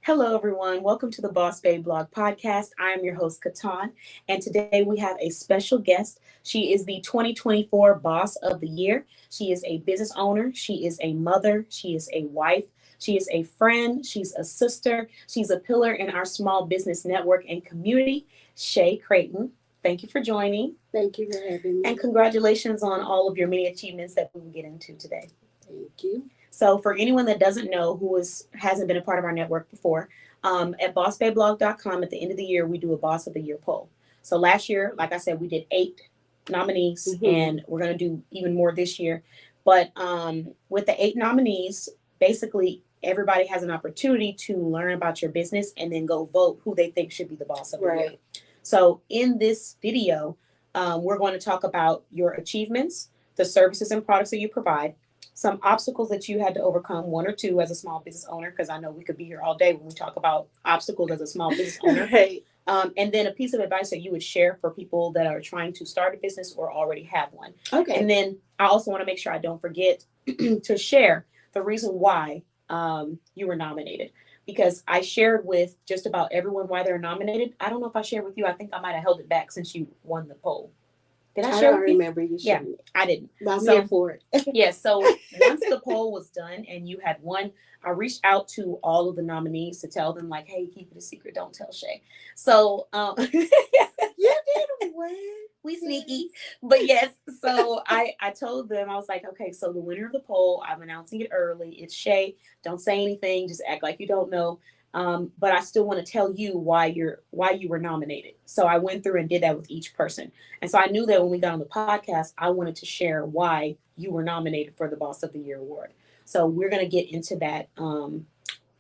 Hello, everyone. Welcome to the Boss Babe Blog Podcast. I am your host, Katan, and today we have a special guest. She is the 2024 Boss of the Year. She is a business owner. She is a mother. She is a wife. She is a friend. She's a sister. She's a pillar in our small business network and community. Shay Crayton, thank you for joining. Thank you for having me. And congratulations on all of your many achievements that we will get into today. Thank you. So for anyone that doesn't know hasn't been a part of our network before, at bossbayblog.com at the end of the year, we do a Boss of the Year poll. So last year, like I said, we did 8 nominees, and we're going to do even more this year. But with the 8 nominees, basically everybody has an opportunity to learn about your business and then go vote who they think should be the Boss of the Year. So in this video, we're going to talk about your achievements, the services and products that you provide, some obstacles that you had to overcome, 1 or 2 as a small business owner, because I know we could be here all day when we talk about obstacles as a small business owner. Right. And then a piece of advice that you would share for people that are trying to start a business or already have one. Okay. And then I also want to make sure I don't forget to share the reason why you were nominated. Because I shared with just about everyone why they're nominated. I don't know if I shared with you. I think I might have held it back since you won the poll. Did I share? I don't remember you sharing it. I didn't. I'm here for it. Yeah, so once the poll was done and you had won, I reached out to all of the nominees to tell them, like, hey, keep it a secret. Don't tell Shay. So you did win. We sneaky. But yes, so I told them, I was like, okay, so the winner of the poll, I'm announcing it early. It's Shay. Don't say anything. Just act like you don't know. But I still want to tell you why you were nominated. So I went through and did that with each person. And so I knew that when we got on the podcast, I wanted to share why you were nominated for the Boss of the Year award. So we're going to get into that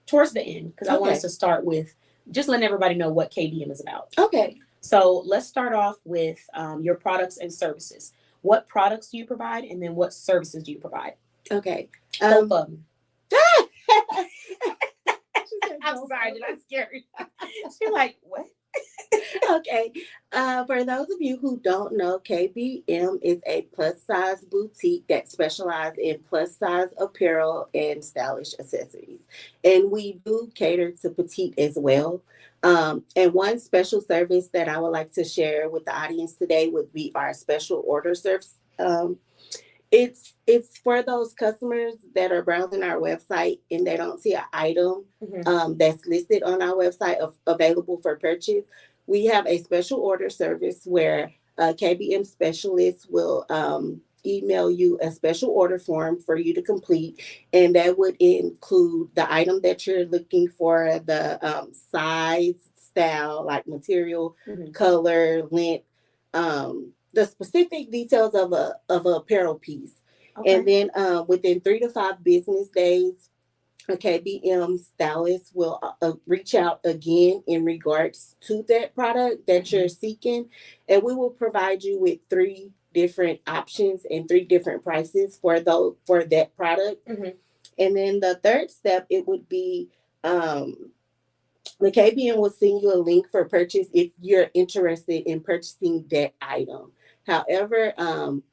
towards the end, because I want us to start with just letting everybody know what KBM is about. Okay. So let's start off with your products and services. What products do you provide? And then what services do you provide? Okay. Both of them. I'm sorry, did I scare you? She's like, what? Okay. For those of you who don't know, KBM is a plus size boutique that specializes in plus size apparel and stylish accessories. And we do cater to petite as well. And one special service that I would like to share with the audience today would be our special order service. It's for those customers that are browsing our website and they don't see an item that's listed on our website available for purchase. We have a special order service where a KBM specialist will email you a special order form for you to complete, and that would include the item that you're looking for, the size, style, like material, color, length, the specific details of a apparel piece. Okay. And then within 3 to 5 business days, a KBM stylist will reach out again in regards to that product that you're seeking, and we will provide you with 3 different options and 3 different prices for that product. And then the third step, it would be the KBM will send you a link for purchase if you're interested in purchasing that item. However,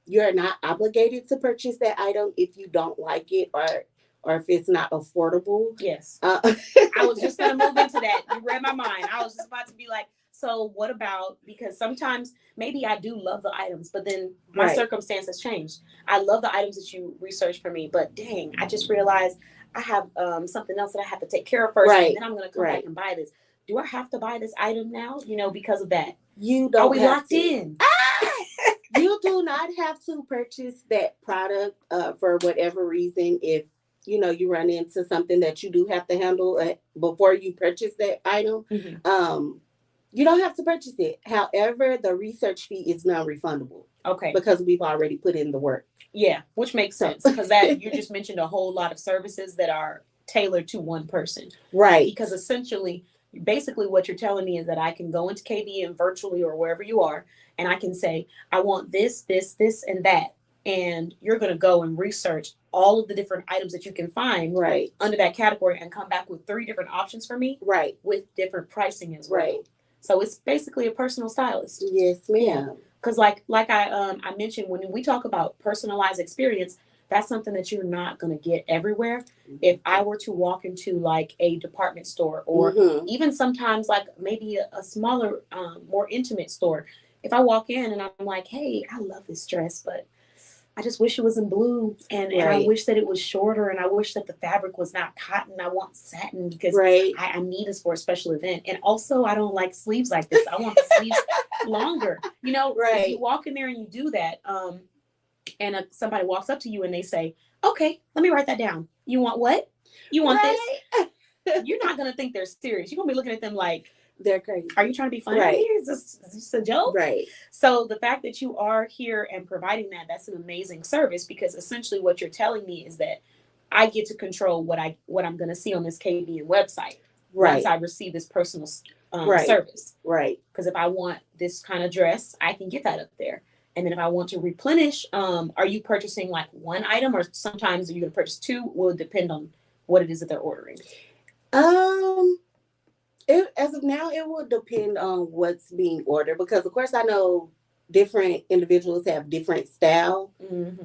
you're not obligated to purchase that item if you don't like it or if it's not affordable. Yes. I was just going to move into that. You read my mind. I was just about to be like, so what about, because sometimes maybe I do love the items, but then my circumstances change. I love the items that you researched for me, but dang, I just realized I have something else that I have to take care of first. And then I'm going to come back and buy this. Do I have to buy this item now? Because of that. You don't. Are we locked in? You do not have to purchase that product for whatever reason. If you run into something that you do have to handle before you purchase that item, you don't have to purchase it. However, the research fee is non-refundable. Okay. Because we've already put in the work. Yeah, which makes sense, because that you just mentioned a whole lot of services that are tailored to one person. Right. Because basically what you're telling me is that I can go into KBM virtually or wherever you are, and I can say, I want this, this, this, and that. And you're going to go and research all of the different items that you can find under that category and come back with 3 different options for me with different pricing as well. Right. So it's basically a personal stylist. Yes, ma'am. Because like I mentioned, when we talk about personalized experience, That's something that you're not going to get everywhere. If I were to walk into like a department store, or even sometimes like maybe a smaller, more intimate store, if I walk in and I'm like, hey, I love this dress, but I just wish it was in blue, and I wish that it was shorter, and I wish that the fabric was not cotton. I want satin because I need this for a special event. And also, I don't like sleeves like this. I want the sleeves longer. You know, if you walk in there and you do that, and somebody walks up to you and they say, okay, let me write that down. You want what? You want this? You're not going to think they're serious. You're going to be looking at them like, they're crazy. Are you trying to be funny? Is this a joke? Right. So the fact that you are here and providing that, that's an amazing service, because essentially what you're telling me is that I get to control what I'm going to see on this KBN website once I receive this personal service. Right. Because if I want this kind of dress, I can get that up there. And then if I want to replenish, are you purchasing like one item, or sometimes are you going to purchase two? Will it depend on what it is that they're ordering? As of now, it will depend on what's being ordered, because of course I know different individuals have different style.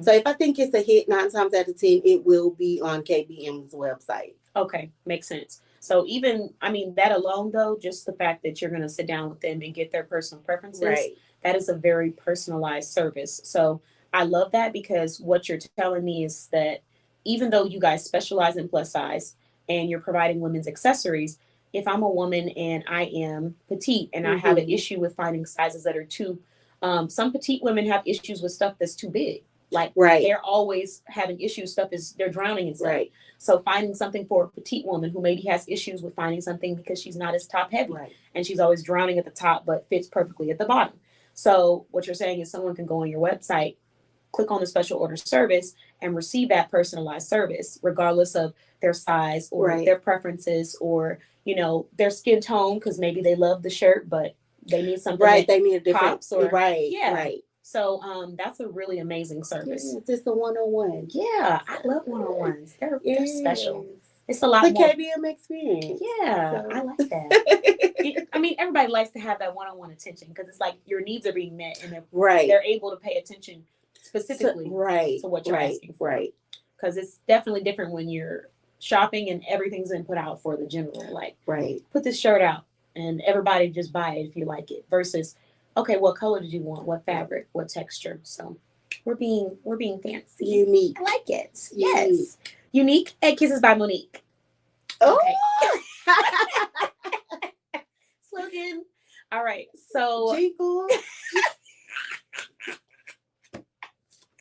So if I think it's a hit, 9 times out of 10, it will be on KBM's website. Okay, makes sense. So even, I mean, that alone though, just the fact that you're going to sit down with them and get their personal preferences, that is a very personalized service. So I love that, because what you're telling me is that even though you guys specialize in plus size and you're providing women's accessories, if I'm a woman and I am petite and I have an issue with finding sizes that are too, some petite women have issues with stuff that's too big. Like they're always having issues, they're drowning in stuff. So finding something for a petite woman who maybe has issues with finding something because she's not as top heavy and she's always drowning at the top but fits perfectly at the bottom. So what you're saying is someone can go on your website, click on the special order service, and receive that personalized service regardless of their size or their preferences, or their skin tone, because maybe they love the shirt but they need something they need a different pops, or so that's a really amazing service. It's just a one-on-one. I love one-on-ones. They're special. It's a lot the more KBM experience. So. I like that. I mean, everybody likes to have that one-on-one attention, because it's like your needs are being met and they're able to pay attention specifically to what you're asking for. Because it's definitely different when you're shopping and everything's been put out for the general. Like, put this shirt out and everybody just buy it if you like it. Versus, okay, what color did you want? What fabric? What texture? So we're being fancy. Unique. I like it. Yes. Unique at Kisses by Monique. Okay. Slogan. All right. So jingle.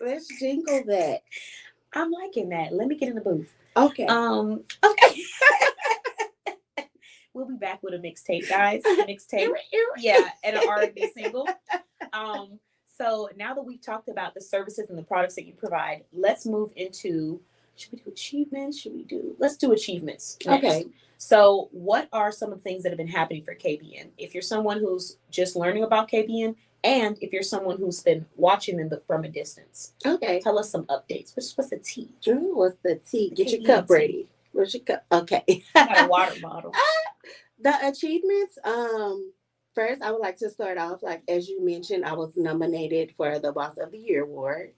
Let's jingle that. I'm liking that. Let me get in the booth. Okay. Okay. We'll be back with a mixtape, guys. Mixtape. And an R&B single. So now that we've talked about the services and the products that you provide, let's move into, should we do achievements? Let's do achievements next. Okay. So what are some of the things that have been happening for KBN? If you're someone who's just learning about KBN, and if you're someone who's been watching them but from a distance. Okay. Tell us some updates. What's the tea? Ooh, what's the tea? Get your cup ready. Where's your cup? Okay. I got a water bottle. The achievements, first I would like to start off, like as you mentioned, I was nominated for the Boss of the Year award.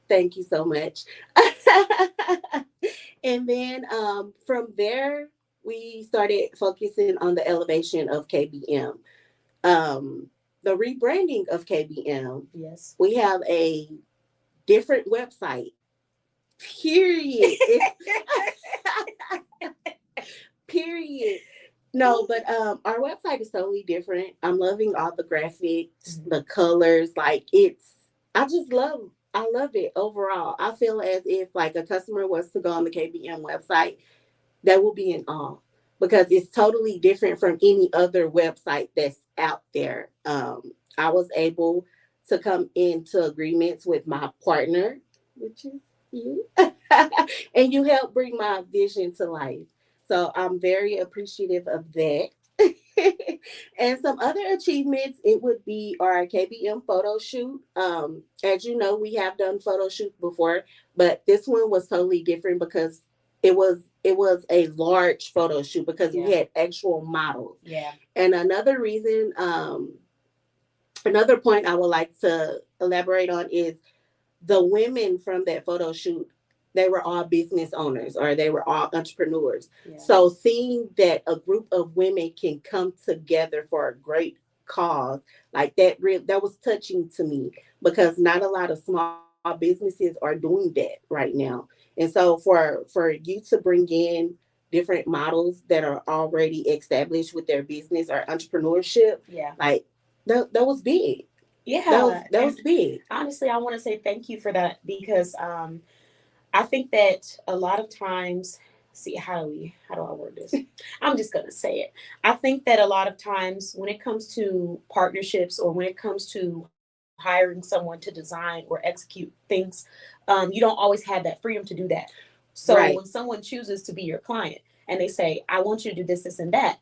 Thank you so much. And then from there, we started focusing on the elevation of KBM. The rebranding of KBM. Yes. We have a different website. Period. Period. No, but our website is totally different. I'm loving all the graphics, the colors. Like I love it overall. I feel as if like a customer was to go on the KBM website, they will be in awe, because it's totally different from any other website that's out there. I was able to come into agreements with my partner, which is you, and you helped bring my vision to life. So I'm very appreciative of that. And some other achievements, it would be our KBM photo shoot. As you know, we have done photo shoots before, but this one was totally different because it was a large photo shoot, because we had actual models. Yeah. And another reason, another point I would like to elaborate on is the women from that photo shoot, they were all business owners or they were all entrepreneurs. Yeah. So seeing that a group of women can come together for a great cause, like that was touching to me, because not a lot of small businesses are doing that right now. And so for you to bring in different models that are already established with their business or entrepreneurship, Yeah. like that was big. Yeah. That And was big. honestly, I want to say thank you for that because I think that a lot of times, see, how do I word this? I'm just going to say it. I think that a lot of times when it comes to partnerships or when it comes to hiring someone to design or execute things, you don't always have that freedom to do that. So when Right. someone chooses to be your client and they say, I want you to do this, and that,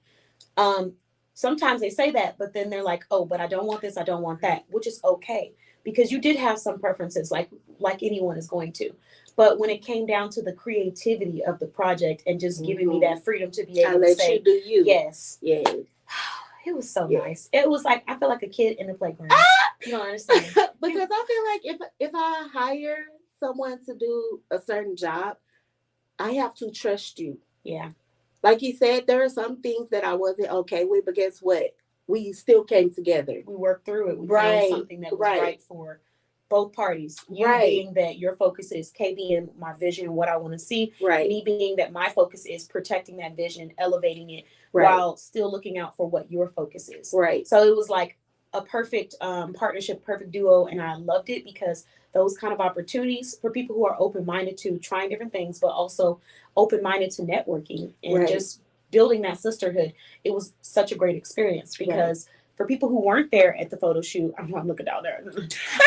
um, sometimes they say that, but then they're like, oh, but I don't want this, I don't want that, which is okay because you did have some preferences, like anyone is going to. But when it came down to the creativity of the project and just giving me that freedom to be I able to let you say do you. yes, Yes. it was so Yes. nice. It was like I feel like a kid in the playground. You don't understand. Because I feel like if I hire someone to do a certain job, I have to trust you. Yeah, Like you said, there are some things that I wasn't okay with, but guess what? We still came together. we worked through it. We found Right. something that was Right. right for both parties. You Right. being that your focus is KBM, my vision, what I want to see. Right. Me being that my focus is protecting that vision, elevating it, Right. while still looking out for what your focus is. Right. So it was like a perfect partnership, perfect duo, and I loved it because those kind of opportunities for people who are open minded to trying different things, but also open minded to networking and Right. just building that sisterhood. It was such a great experience because for people who weren't there at the photo shoot, I'm looking down there,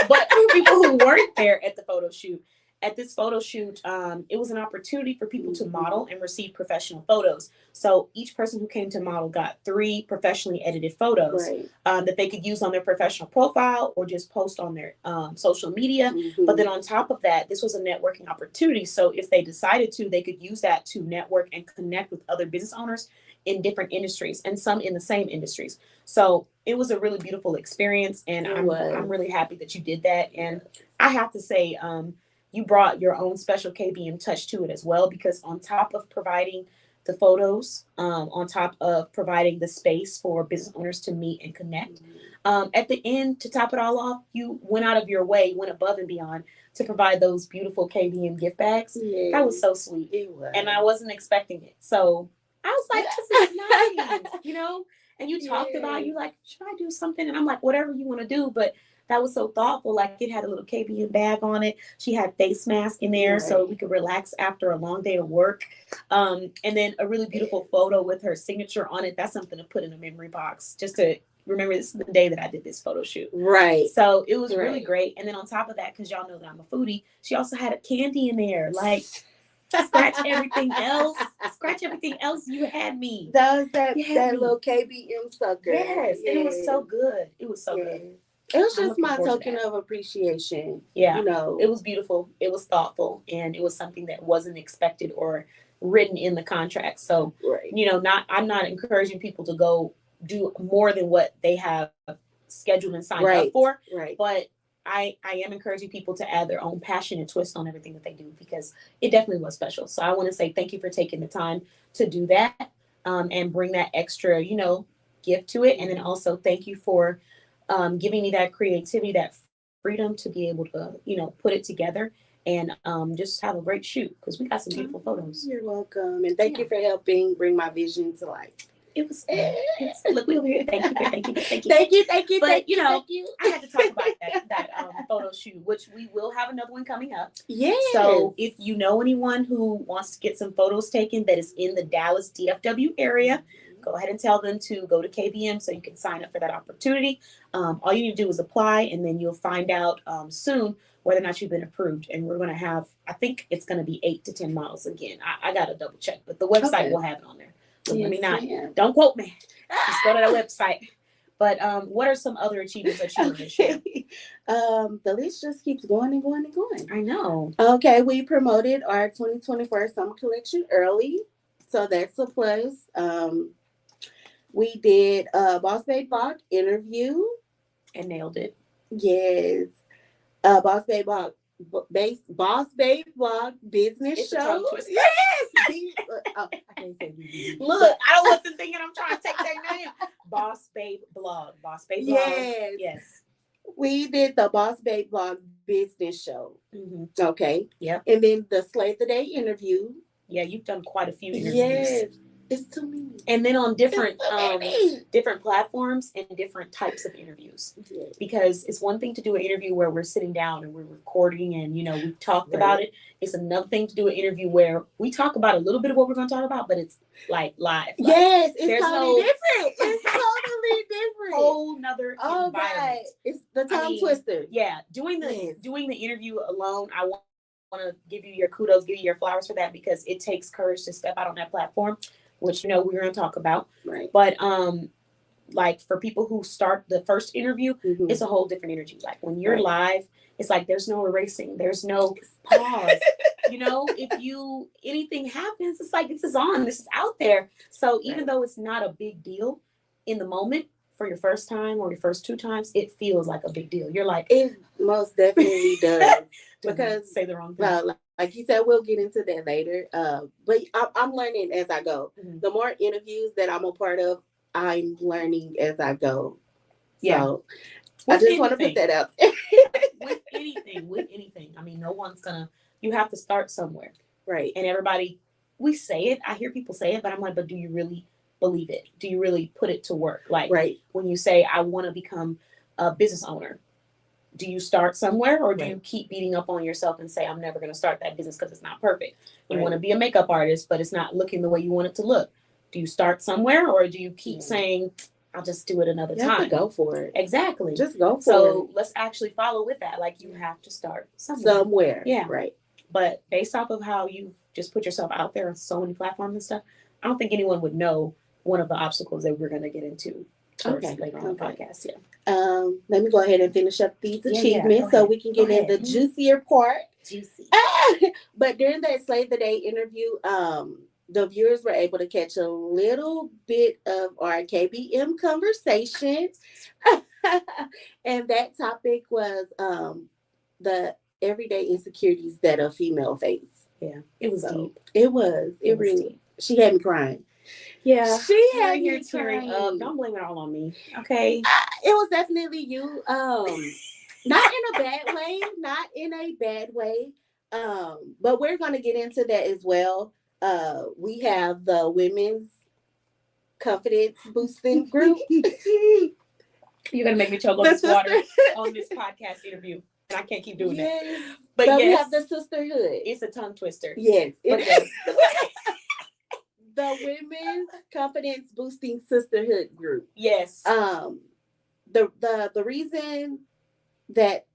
but for people who weren't there at the photo shoot, at this photo shoot, it was an opportunity for people to model and receive professional photos. So each person who came to model got 3 professionally edited photos Right. that they could use on their professional profile or just post on their social media. But then on top of that, this was a networking opportunity. So if they decided to, they could use that to network and connect with other business owners in different industries and some in the same industries. So it was a really beautiful experience, and I'm really happy that you did that. And I have to say, you brought your own special KBM touch to it as well, because on top of providing the photos, on top of providing the space for business owners to meet and connect, at the end, to top it all off, you went out of your way, went above and beyond to provide those beautiful KBM gift bags. Yes. That was so sweet. It was. And I wasn't expecting it. So I was like, this is nice, you know? And you talked about, you like, should I do something? And I'm like, whatever you want to do. But that was so thoughtful. Like, it had a little KBM bag on it. She had face mask in there so we could relax after a long day of work. And then a really beautiful photo with her signature on it. That's something to put in a memory box just to remember this is the day that I did this photo shoot. Right. So it was really great. And then on top of that, because y'all know that I'm a foodie, she also had a candy in there. Like, scratch everything else. Scratch everything else. You had me. That was that little KBM sucker. Yes. And it was so good. It was so good. It was just my token of appreciation. Yeah. You know, it was beautiful. It was thoughtful. And it was something that wasn't expected or written in the contract. So, you know, I'm not encouraging people to go do more than what they have scheduled and signed up for. Right. But I am encouraging people to add their own passion and twist on everything that they do, because it definitely was special. So I want to say thank you for taking the time to do that, and bring that extra, you know, gift to it. And then also thank you for giving me that creativity, that freedom to be able to, you know, put it together and just have a great shoot, because we got some beautiful photos. You're welcome. And thank you for helping bring my vision to life. It was look, we over here. Thank you. But you know, I had to talk about that photo shoot, which we will have another one coming up. Yeah. So if you know anyone who wants to get some photos taken that is in the Dallas DFW area, go ahead and tell them to go to KBM so you can sign up for that opportunity. All you need to do is apply, and then you'll find out soon whether or not you've been approved. And we're going to have, I think it's going to be 8 to 10 models again. I got to double check, but the website will have it on there. So let me not, don't quote me. Just go to the website. But what are some other achievements that you want to share? The list just keeps going and going and going. I know. Okay, we promoted our 2024 summer collection early, so that's a plus. We did a Boss Babe interview and nailed it. Yes. Boss Babe Boss Babe Blog Business It's a tongue Show. twister. Yes. I can't say BB. Look, I don't want them thinking I'm trying to take their name. Boss Babe Blog. Boss Babe Blog. Yes. Yes. We did the Boss Babe Blog Business Show. Mm-hmm. Okay. Yep. And then the Slay the Day interview. Yeah, you've done quite a few interviews. Yes. It's too many. And then on different different platforms and different types of interviews. Yes. Because it's one thing to do an interview where we're sitting down and we're recording and, you know, we've talked about it. It's another thing to do an interview where we talk about a little bit of what we're going to talk about, but it's like live. Like, yes, it's totally different. It's totally different. Whole nother environment. God. It's the tongue twister. Yeah, doing the interview alone, I want to give you your kudos, give you your flowers for that, because it takes courage to step out on that platform, which, you know, we're going to talk about. Right. But like for people who start the first interview, it's a whole different energy. Like when you're live, it's like there's no erasing, there's no pause. You know, if anything happens, it's like this is on, this is out there. So even though it's not a big deal in the moment for your first time or your first two times, it feels like a big deal. You're like, it most definitely does. Because say the wrong thing. Like you said, we'll get into that later. But I'm learning as I go. The more interviews that I'm a part of, I'm learning as I go. Yeah. So I just want to put that out. with anything. I mean, no one's you have to start somewhere. Right. And everybody, we say it. I hear people say it, but I'm like, but do you really believe it? Do you really put it to work? Like when you say, I want to become a business owner, do you start somewhere, or do you keep beating up on yourself and say, I'm never going to start that business because it's not perfect? You want to be a makeup artist, but it's not looking the way you want it to look. Do you start somewhere, or do you keep saying, I'll just do it another time? You have to go for it. Exactly. Just go for it. So let's actually follow with that. Like, you have to start somewhere. Yeah. Right. But based off of how you just put yourself out there on so many platforms and stuff, I don't think anyone would know one of the obstacles that we're going to get into later on the podcast. Yeah. Let me go ahead and finish up these achievements so we can get in the juicier part. Juicy. But during that Slay the Day interview, the viewers were able to catch a little bit of our KBM conversations. And that topic was the everyday insecurities that a female face. Yeah, it was deep. It was. It really. Deep. She had me crying. Yeah, she had me tearing up. Don't blame it all on me. Okay. It was definitely you. Not in a bad way. Not in a bad way. But we're going to get into that as well. We have the women's confidence boosting group. You're going to make me choke on this water on this podcast interview. And I can't keep doing that. But yes, we have the sisterhood. It's a tongue twister. Yes. The women's confidence boosting sisterhood group. Yes. The reason that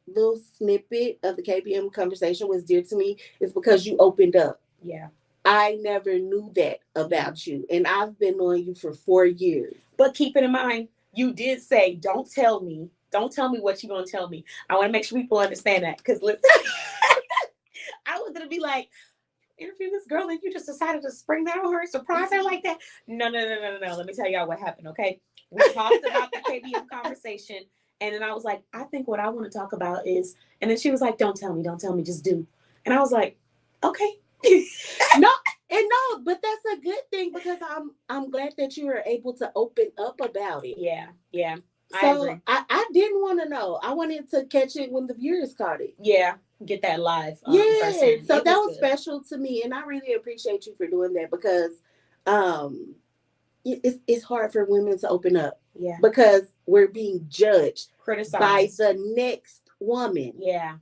little snippet of the KBM conversation was dear to me is because you opened up. Yeah. I never knew that about you, and I've been knowing you for 4 years. But keep it in mind, you did say, don't tell me what you're going to tell me. I want to make sure people understand that, because listen, I was going to be like, interview this girl and you just decided to spring that on her, surprise her like that. No. Let me tell y'all what happened, okay? We talked about the KBM conversation, and then I was like, I think what I want to talk about is, and then she was like, don't tell me, just do. And I was like, okay. No, but that's a good thing, because I'm glad that you were able to open up about it. Yeah. So I didn't want to know. I wanted to catch it when the viewers caught it. Yeah, get that live. Yeah, so that was special to me, and I really appreciate you for doing that, because it's hard for women to open up. Yeah, because we're being judged, criticized by the next woman. Yeah.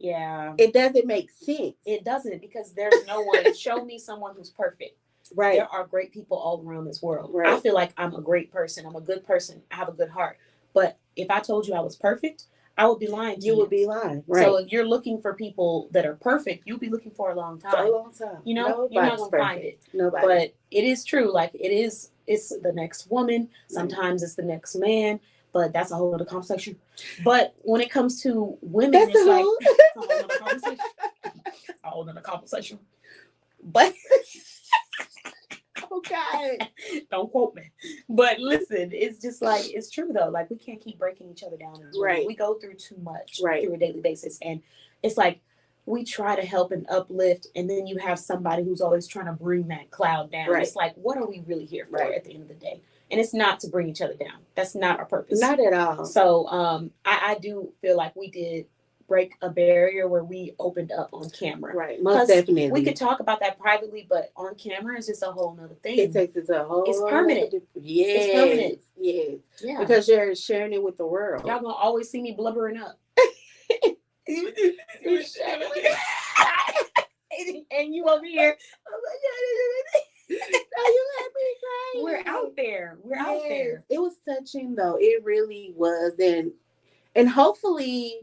It doesn't make sense. It doesn't, because there's no one. Show me someone who's perfect. Right. There are great people all around this world. Right. I feel like I'm a great person. I'm a good person. I have a good heart. But if I told you I was perfect, I would be lying to you. You would be lying. Right. So if you're looking for people that are perfect, you'll be looking for a long time. For a long time. You know, you're not going to find it. Nobody. But it is true. Like, it's the next woman. Sometimes it's the next man. But that's a whole other conversation. But when it comes to women, it's like a whole other conversation. A whole other conversation. But oh God, don't quote me. But listen, it's just like, it's true though. Like, we can't keep breaking each other down. Right. We go through too much Right. through a daily basis. And it's like, we try to help and uplift, and then you have somebody who's always trying to bring that cloud down. Right. It's like, what are we really here for Right. at the end of the day? And it's not to bring each other down. That's not our purpose. Not at all. So I do feel like we did break a barrier where we opened up on camera. Right, most definitely. We could talk about that privately, but on camera is just a whole nother thing. It takes it to a whole. It's permanent. Yes. It's permanent. Yes. Yeah. Because you're sharing it with the world. Y'all gonna always see me blubbering up. And you over here. Oh my God. You had me crying. We're out there. We're out there. It was touching though. It really was. And hopefully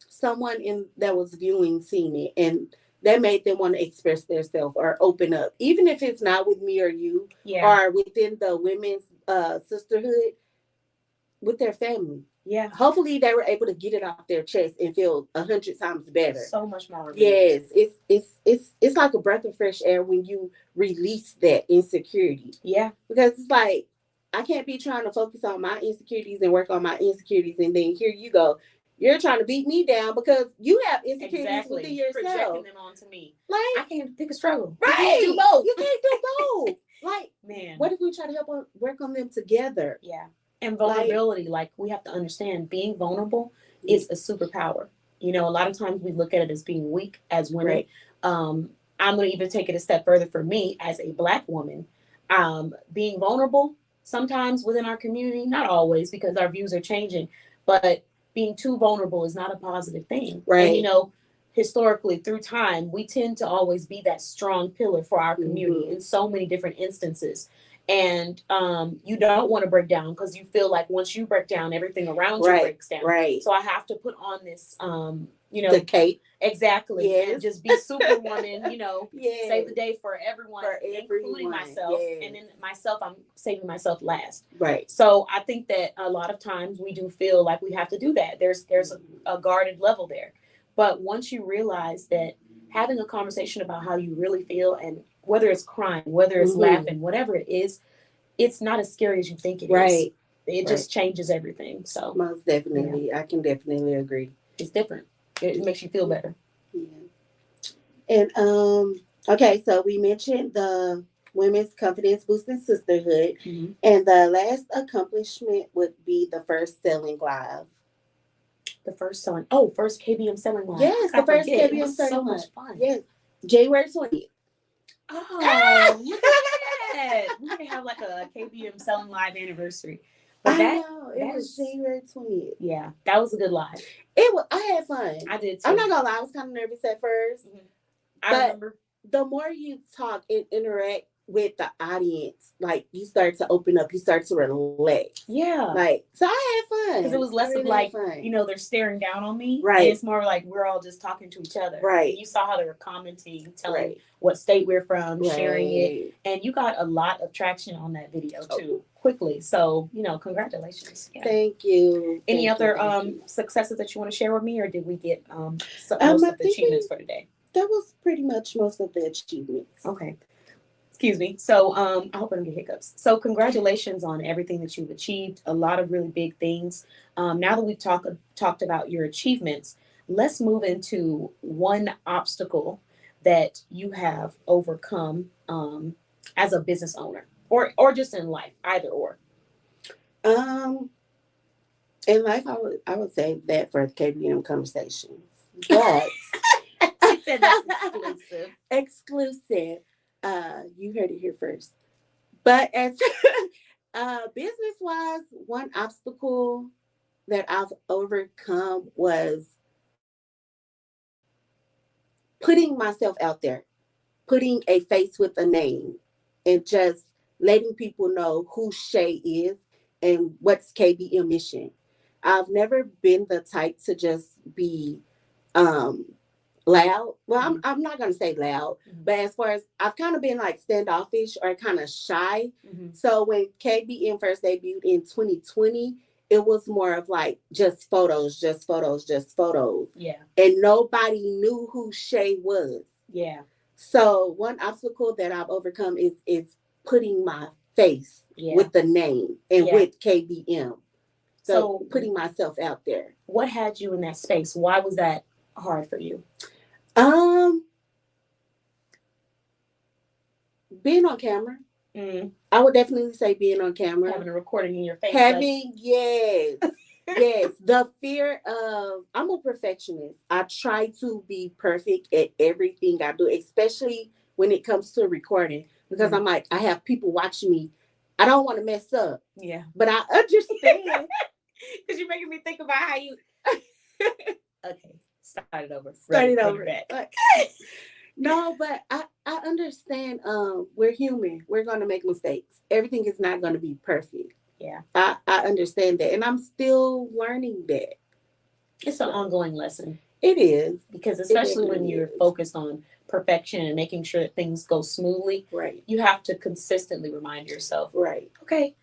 someone that was viewing seen it, and that made them want to express themselves or open up, even if it's not with me or you, or within the women's sisterhood, with their family. Yeah. Hopefully they were able to get it off their chest and feel 100 times better. So much more. Yes. It's like a breath of fresh air when you release that insecurity. Yeah. Because it's like, I can't be trying to focus on my insecurities and work on my insecurities, and then here you go. You're trying to beat me down because you have insecurities within yourself. Projecting them onto me. Like, I can't pick a struggle. Right. You can't do both. You can't do both. Like, man, what if we try to work on them together? Yeah. And vulnerability, like we have to understand, being vulnerable is a superpower. You know, a lot of times we look at it as being weak as women. Right. I'm going to even take it a step further for me as a Black woman. Being vulnerable sometimes within our community, not always because our views are changing, but being too vulnerable is not a positive thing. Right. And, you know, historically through time, we tend to always be that strong pillar for our community in so many different instances. And you don't want to break down because you feel like once you break down, everything around you breaks down. Right. So I have to put on this, you know, the cape. Exactly. Yes. And just be superwoman, you know, Yes. save the day for everyone, including myself. Yes. And then myself, I'm saving myself last. Right. So I think that a lot of times we do feel like we have to do that. There's a guarded level there. But once you realize that having a conversation about how you really feel, and whether it's crying, whether it's laughing, whatever it is, it's not as scary as you think it is. It just changes everything. So most definitely. I can definitely agree. It's different. It makes you feel better. Yeah. And okay, so we mentioned the Women's Confidence Boosting Sisterhood, and the last accomplishment would be the first selling live. The first KBM selling live. Yes, the first KBM selling live. So much fun. Yes, January 20th. Oh, look at that. We could have like a KBM selling live anniversary. But I know, it was January 20th. Yeah, that was a good live. I had fun. I did too. I'm not gonna lie, I was kind of nervous at first. I remember. The more you talk and interact with the audience, like you start to open up, you start to relax. Yeah. Like, so I had fun. Because it was less of like, you know, they're staring down on me. Right. And it's more like we're all just talking to each other. Right. And you saw how they were commenting, telling what state we're from, sharing it. And you got a lot of traction on that video too, quickly. So, you know, congratulations. Yeah. Thank you. Any other successes that you want to share with me, or did we get most of the achievements for today? That was pretty much most of the achievements. Okay. Excuse me. So I hope I don't get hiccups. So congratulations on everything that you've achieved. A lot of really big things. Now that we've talked about your achievements, let's move into one obstacle that you have overcome as a business owner, or just in life, either or. In life, I would say that for KBM conversations, but she said that's exclusive. You heard it here first. But as business wise, one obstacle that I've overcome was putting myself out there, putting a face with a name, and just letting people know who Shay is and what's KBM mission. I've never been the type to just be loud. Well, I'm not going to say loud, but as far as I've kind of been like standoffish or kind of shy. So when KBM first debuted in 2020, it was more of like just photos. Yeah. And nobody knew who Shay was. Yeah. So one obstacle that I've overcome is putting my face Yeah. with the name and Yeah. with KBM. So So putting myself out there. what had you in that space? Why was that hard for you? Being on camera. Mm. I would definitely say being on camera. Having a recording in your face. Having, yes. Yes. The fear of, I'm a perfectionist. I try to be perfect at everything I do, especially when it comes to recording. Because I'm like, I have people watching me. I don't want to mess up. Yeah. But I understand. Because you're making me think about how you. Okay. Start it over. Start it Bring over. Back. No, but I understand. We're human. We're going to make mistakes. Everything is not going to be perfect. Yeah. I understand that. And I'm still learning that. It's an ongoing lesson. It is. Because especially when you're focused on perfection and making sure that things go smoothly, right, you have to consistently remind yourself, right, okay,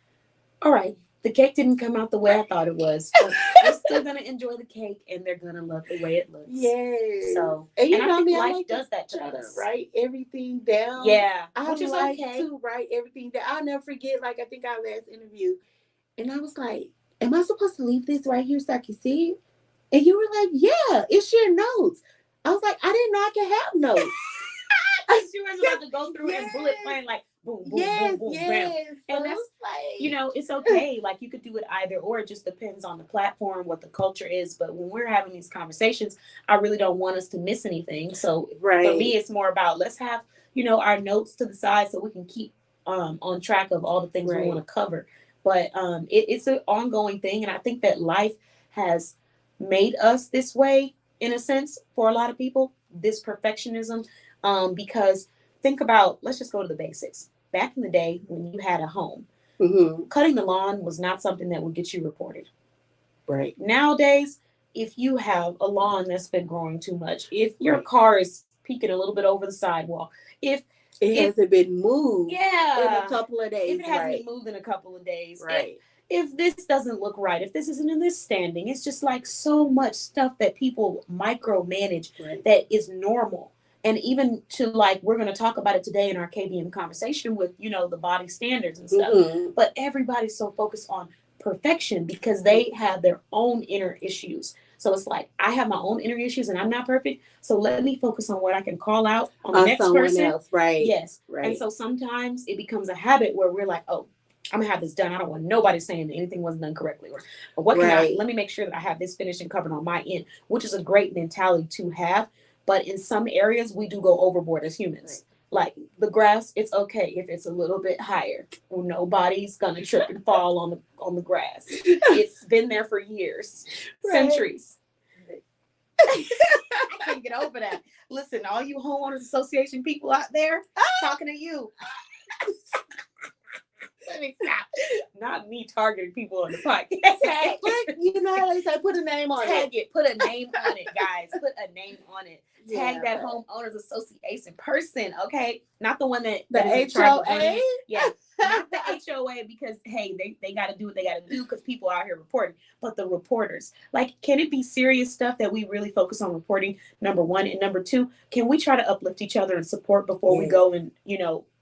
all right, the cake didn't come out the way I thought it was, but I'm still going to enjoy the cake and they're going to love the way it looks. Yes. So, and I think life like does that to us. Write everything down. Yeah. I which is like okay. to write everything down. I'll never forget, like, I think our last interview, and I was like, am I supposed to leave this right here so I can see it? And you were like, yeah, it's your notes. I was like, I didn't know I could have notes. You were supposed to go through and bullet point like boom, boom, boom, boom, bam. And that's like, it's okay. Like you could do it either or. It just depends on the platform, what the culture is. But when we're having these conversations, I really don't want us to miss anything. So for me, it's more about let's have, our notes to the side so we can keep on track of all the things we want to cover. But it's an ongoing thing. And I think that life has made us this way in a sense for a lot of people, this perfectionism. Because think about, let's just go to the basics. Back in the day when you had a home, cutting the lawn was not something that would get you reported. Right. Nowadays, if you have a lawn that's been growing too much, if your car is peeking a little bit over the sidewalk, if it hasn't been moved in a couple of days. If it hasn't been moved in a couple of days. Right. If this doesn't look right, if this isn't in this standing, it's just like so much stuff that people micromanage that is normal. And even to like, we're going to talk about it today in our KBM conversation with, the body standards and stuff. But everybody's so focused on perfection because they have their own inner issues. So it's like, I have my own inner issues and I'm not perfect. So let me focus on what I can call out on the next person. Else. Right. Yes. Right. And so sometimes it becomes a habit where we're like, oh, I'm gonna have this done. I don't want nobody saying that anything wasn't done correctly. Or what can let me make sure that I have this finished and covered on my end, which is a great mentality to have. But in some areas, we do go overboard as humans. Like the grass, it's okay if it's a little bit higher. Well, nobody's gonna trip and fall on the grass. It's been there for years, centuries. I can't get over that. Listen, all you homeowners association people out there, talking to you. Let me stop. Not me targeting people on the podcast. How they say, put a name on it. Tag it. Put a name on it, guys. Put a name on it. Tag that homeowners association person, okay? Not the one that the HOA. Yeah, not the HOA because hey, they got to do what they got to do because people out here reporting. But the reporters, like, can it be serious stuff that we really focus on reporting? Number one, and number two, can we try to uplift each other and support before we go and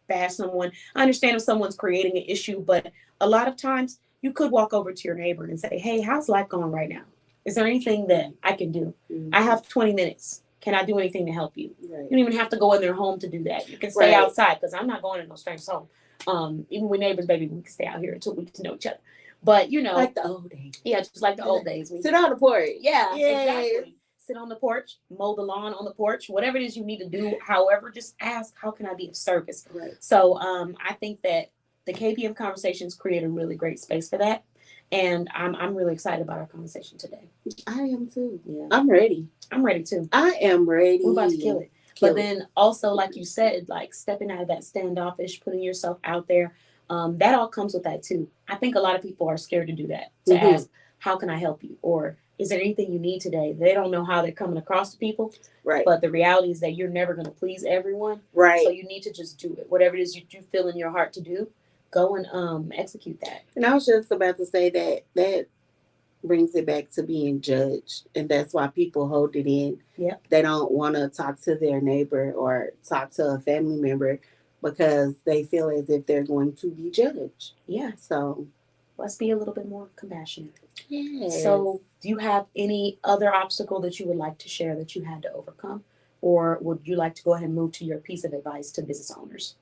bash someone? I understand if someone's creating an issue, but a lot of times you could walk over to your neighbor and say, hey, how's life going right now? Is there anything that I can do? I have 20 minutes. Can I do anything to help you? You don't even have to go in their home to do that. You can stay outside because I'm not going to no stranger's home. Even with neighbors, baby, we can stay out here until we get to know each other. But, like the old days. Yeah, just like the old days. Sit on the porch. Yeah, exactly. Sit on the porch, mow the lawn on the porch, whatever it is you need to do. However, just ask, how can I be of service? So I think that the KBM conversations create a really great space for that. And I'm really excited about our conversation today. I am too. Yeah. I'm ready. I'm ready too. I am ready. We're about to kill it. Then also, like you said, like stepping out of that standoffish, putting yourself out there, that all comes with that too. I think a lot of people are scared to do that, to ask, how can I help you? Or is there anything you need today? They don't know how they're coming across to people. Right. But the reality is that you're never going to please everyone. Right. So you need to just do it. Whatever it is you feel in your heart to do, go and execute that. And I was just about to say that brings it back to being judged. And that's why people hold it in. Yeah. They don't want to talk to their neighbor or talk to a family member. because they feel as if they're going to be judged. Yeah. So Let's be a little bit more compassionate. yes. So, do you have any other obstacle that you would like to share that you had to overcome? Or would you like to go ahead and move to your piece of advice to business owners?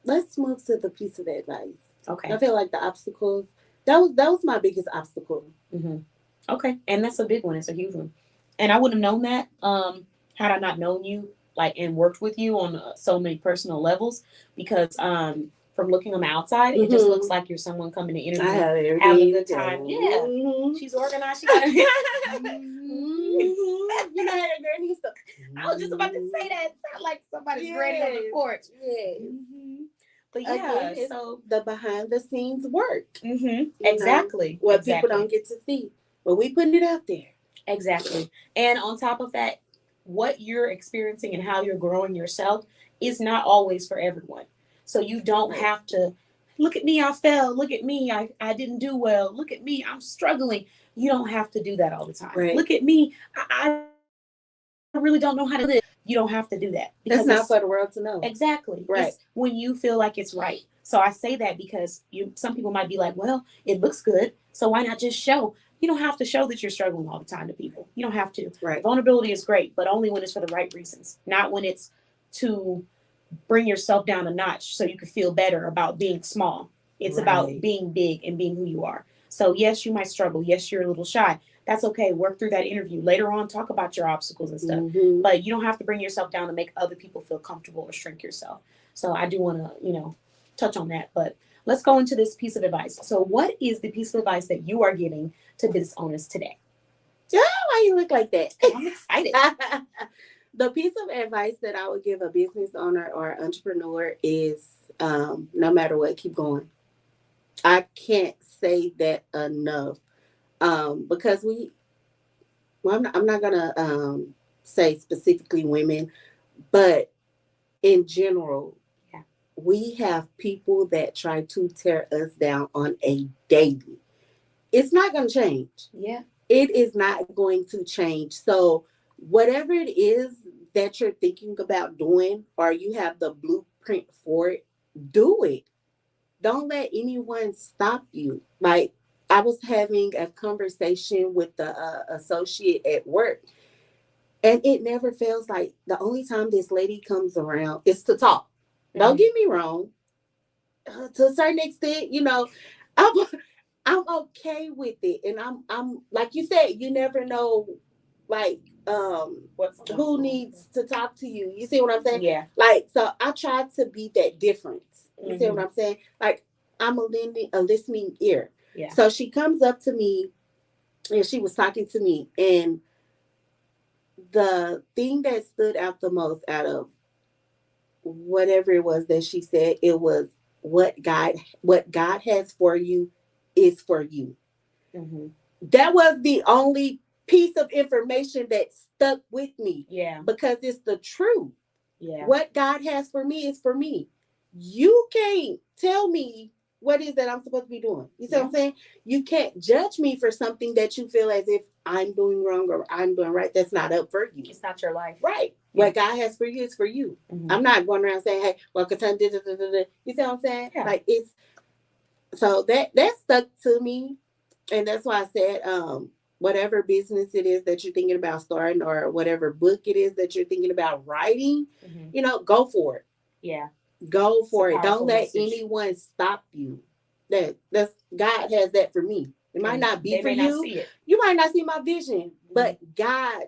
Let's move to the piece of advice. Okay. I feel like the obstacles, that was my biggest obstacle. Mm-hmm. Okay. And that's a big one. It's a huge one. And I wouldn't have known that had I not known you, like, and worked with you on so many personal levels, because from looking on the outside, it just looks like you're someone coming to interview, I have everything having a good time. together. Yeah. Mhm. She's organized. She got You know how that girl needs to. I was just about to say that. It sounds like somebody's ready on the porch. Yes. But yeah, Again, it's so the behind the scenes work. Exactly. What exactly. people don't get to see. But we putting it out there. Exactly. And on top of that, what you're experiencing and how you're growing yourself is not always for everyone. So you don't have to look at me, I fell. Look at me, I didn't do well. Look at me, I'm struggling. You don't have to do that all the time. Right. Look at me, I really don't know how to live. You don't have to do that. That's not for the world to know. Exactly. Right. It's when you feel like it's right. So I say that because some people might be like, well, it looks good, so why not just show? You don't have to show that you're struggling all the time to people. You don't have to. Right. Vulnerability is great, but only when it's for the right reasons, not when it's to bring yourself down a notch so you can feel better about being small. It's about being big and being who you are. So yes, you might struggle. Yes, you're a little shy. That's okay. Work through that interview. Later on, talk about your obstacles and stuff. But you don't have to bring yourself down to make other people feel comfortable or shrink yourself. So I do want to, touch on that. But let's go into this piece of advice. So what is the piece of advice that you are giving to business owners today? Why you look like that? I'm excited. The piece of advice that I would give a business owner or entrepreneur is no matter what, keep going. I can't say that enough. Because I'm not gonna say specifically women, but in general, we have people that try to tear us down on a daily. It's not gonna change. Yeah. It is not going to change. So whatever it is that you're thinking about doing, or you have the blueprint for it, do it. Don't let anyone stop you. Like, I was having a conversation with the associate at work, and it never feels like the only time this lady comes around is to talk. Don't get me wrong. To a certain extent, I'm I'm okay with it, and I'm like you said, you never know, like who needs to talk to you. You see what I'm saying? Yeah. Like, so I try to be that difference. You see what I'm saying? Like, I'm a listening ear. Yeah. So she comes up to me, and she was talking to me, and the thing that stood out the most out of whatever it was that she said, it was what God has for you is for you. That was the only piece of information that stuck with me. Yeah. Because it's the truth. Yeah. What God has for me is for me. You can't tell me what is that I'm supposed to be doing. You see what I'm saying? You can't judge me for something that you feel as if I'm doing wrong or I'm doing right. That's not up for you. It's not your life. Right. Yeah. What God has for you is for you. I'm not going around saying, hey, well, you see what I'm saying? Yeah. Like, it's so that stuck to me. And that's why I said, whatever business it is that you're thinking about starting, or whatever book it is that you're thinking about writing, go for it. Yeah. Go for it. Don't let message. Anyone stop you. That's God has that for me. It might not be for you. Not see it. You might not see my vision, but God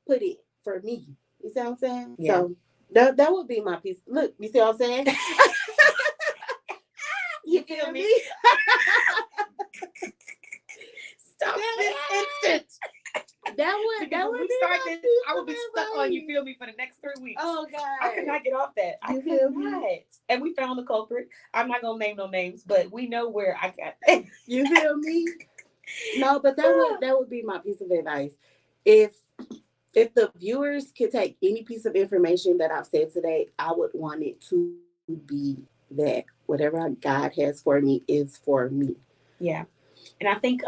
put it for me. You see what I'm saying? Yeah. So that would be my piece. Look, you see what I'm saying? You feel me? Stop this instant. That would start this. I would be stuck on you feel me for the next 3 weeks. Oh God. I could not get off that. I could not. And we found the culprit. I'm not gonna name no names, but we know where I got that. You feel me? No, but that would be my piece of advice. If the viewers could take any piece of information that I've said today, I would want it to be that whatever God has for me is for me. Yeah. And I think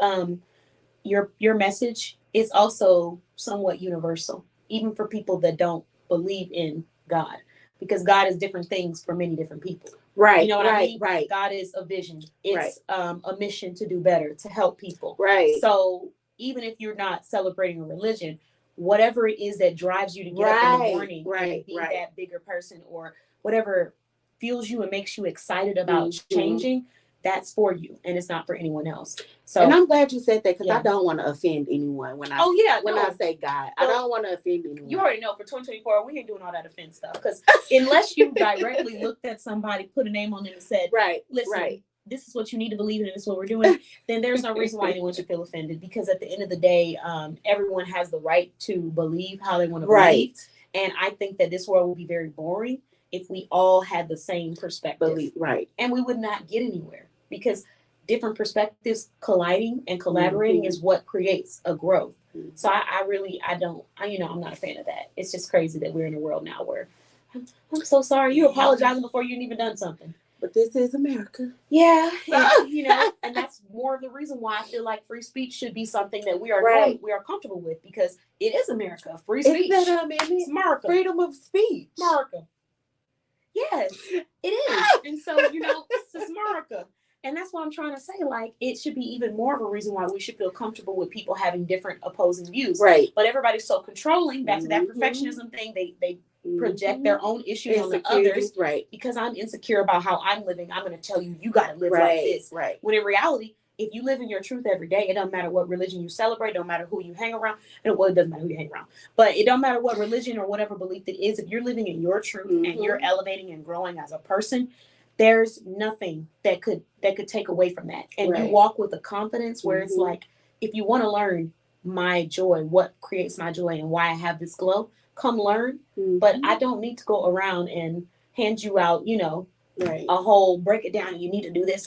your message is also somewhat universal, even for people that don't believe in God. because God is different things for many different people. Right. You know what I mean? Right. God is a vision. It's a mission to do better, to help people. Right. So even if you're not celebrating a religion, whatever it is that drives you to get up in the morning and be that bigger person, or whatever fuels you and makes you excited about changing, that's for you, and it's not for anyone else. So, and I'm glad you said that, because I don't want to offend anyone when I I say God. I don't want to offend anyone. You already know for 2024 we ain't doing all that offense stuff, because unless you directly looked at somebody, put a name on them, and said, listen, this is what you need to believe in, and this is what we're doing, then there's no reason why anyone should feel offended, because at the end of the day, everyone has the right to believe how they want to believe. And I think that this world would be very boring if we all had the same perspective. And we would not get anywhere, because different perspectives colliding and collaborating is what creates a growth. So I'm not a fan of that. It's just crazy that we're in a world now where I'm so sorry, you apologizing before you even done something. But this is America. Yeah. And, and that's more of the reason why I feel like free speech should be something that we are comfortable with, because it is America. Free speech. Isn't that it's America. Freedom of speech. America. Yes, it is. And so, this is America. And that's what I'm trying to say. Like, it should be even more of a reason why we should feel comfortable with people having different opposing views. Right. But everybody's so controlling. Back to that perfectionism thing. They project their own issues on the others. Right. Because I'm insecure about how I'm living, I'm going to tell you, you got to live like this. Right. When in reality, if you live in your truth every day, it doesn't matter what religion you celebrate, don't matter who you hang around. And well, it doesn't matter who you hang around, but it don't matter what religion or whatever belief it is. If you're living in your truth and you're elevating and growing as a person, there's nothing that could take away from that. And you walk with a confidence where it's like, if you want to learn my joy, what creates my joy and why I have this glow, come learn. But I don't need to go around and hand you out, a whole break it down, and you need to do this.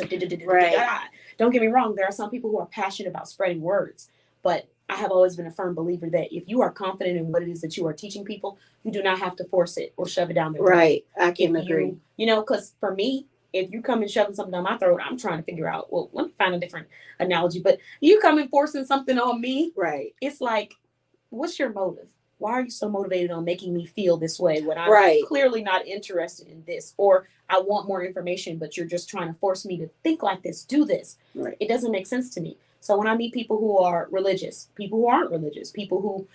Don't get me wrong. There are some people who are passionate about spreading words, but I have always been a firm believer that if you are confident in what it is that you are teaching people, you do not have to force it or shove it down their throat. Right. I can agree. Because for me, if you come and shoving something down my throat, I'm trying to figure out, well, let me find a different analogy. But you come and forcing something on me. Right. It's like, what's your motive? Why are you so motivated on making me feel this way when I'm clearly not interested in this? Or I want more information, but you're just trying to force me to think like this, do this. Right. It doesn't make sense to me. So when I meet people who are religious, people who aren't religious, people who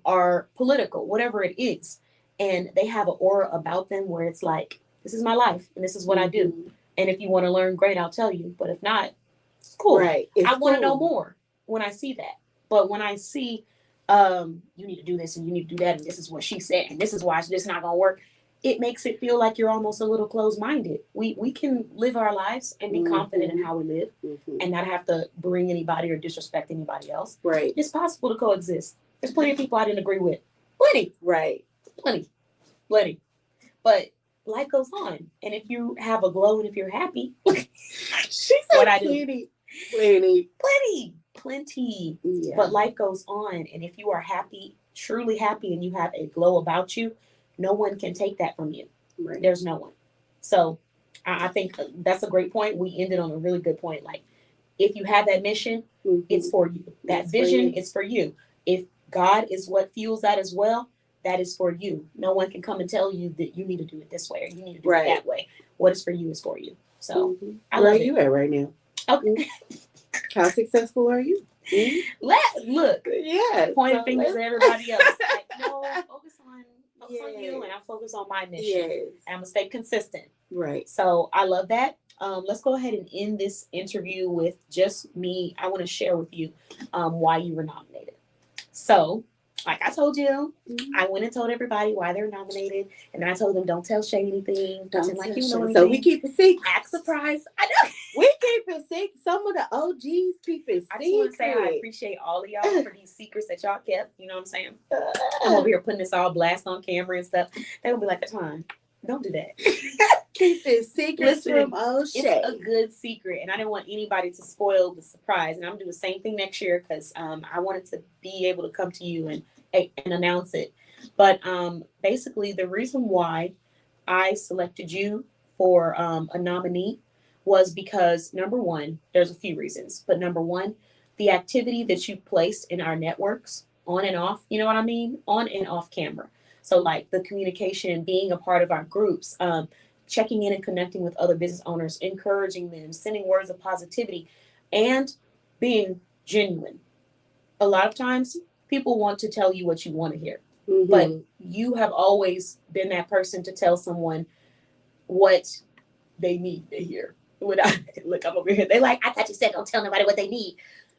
are political, whatever it is, and they have an aura about them where it's like, this is my life and this is what I do. And if you want to learn, great, I'll tell you. But if not, it's cool. Right. I want to know more when I see that. But when I see you need to do this and you need to do that, and this is what she said, and this is why this is not gonna work, it makes it feel like you're almost a little closed-minded. We can live our lives and be confident in how we live and not have to bring anybody or disrespect anybody else. Right. It's possible to coexist. There's plenty of people I didn't agree with. Plenty. Right. Plenty. But life goes on. And if you have a glow and if you're happy, she said what I do. Plenty. Yeah. But life goes on. And if you are happy, truly happy, and you have a glow about you, no one can take that from you. Right. There's no one. So I think that's a great point. We ended on a really good point. Like, if you have that mission, it's for you. That vision is for you. If God is what fuels that as well, that is for you. No one can come and tell you that you need to do it this way or you need to do it that way. What is for you is for you. So where are you at right now? Okay. How successful are you? Look. Yeah. Pointing fingers at everybody else. Like, no, focus on you, and I'm focused on my mission. Yes. And I'm gonna stay consistent. Right. So I love that. Let's go ahead and end this interview with just me. I want to share with you why you were nominated. So, like I told you, I went and told everybody why they're nominated, and then I told them, don't tell Shay anything. Don't like you know anything. So we keep it secret. Act surprised. I know. We keep it secret. Some of the OGs keep it secret. I just want to say I appreciate all of y'all for these secrets that y'all kept. You know what I'm saying? I'm over here putting this all blast on camera and stuff. They will be like, "Come, don't do that." Keep it secret from Shay. It's a good secret, and I didn't want anybody to spoil the surprise. And I'm gonna do the same thing next year because I wanted to be able to come to you and announce it. But basically, the reason why I selected you for a nominee was because, number one, there's a few reasons, but number one, the activity that you placed in our networks on and off, you know what I mean? On and off camera. So like the communication, being a part of our groups, checking in and connecting with other business owners, encouraging them, sending words of positivity, and being genuine. A lot of times people want to tell you what you want to hear, but you have always been that person to tell someone what they need to hear. Without look, I'm over here. They like, I thought you said don't tell nobody what they need,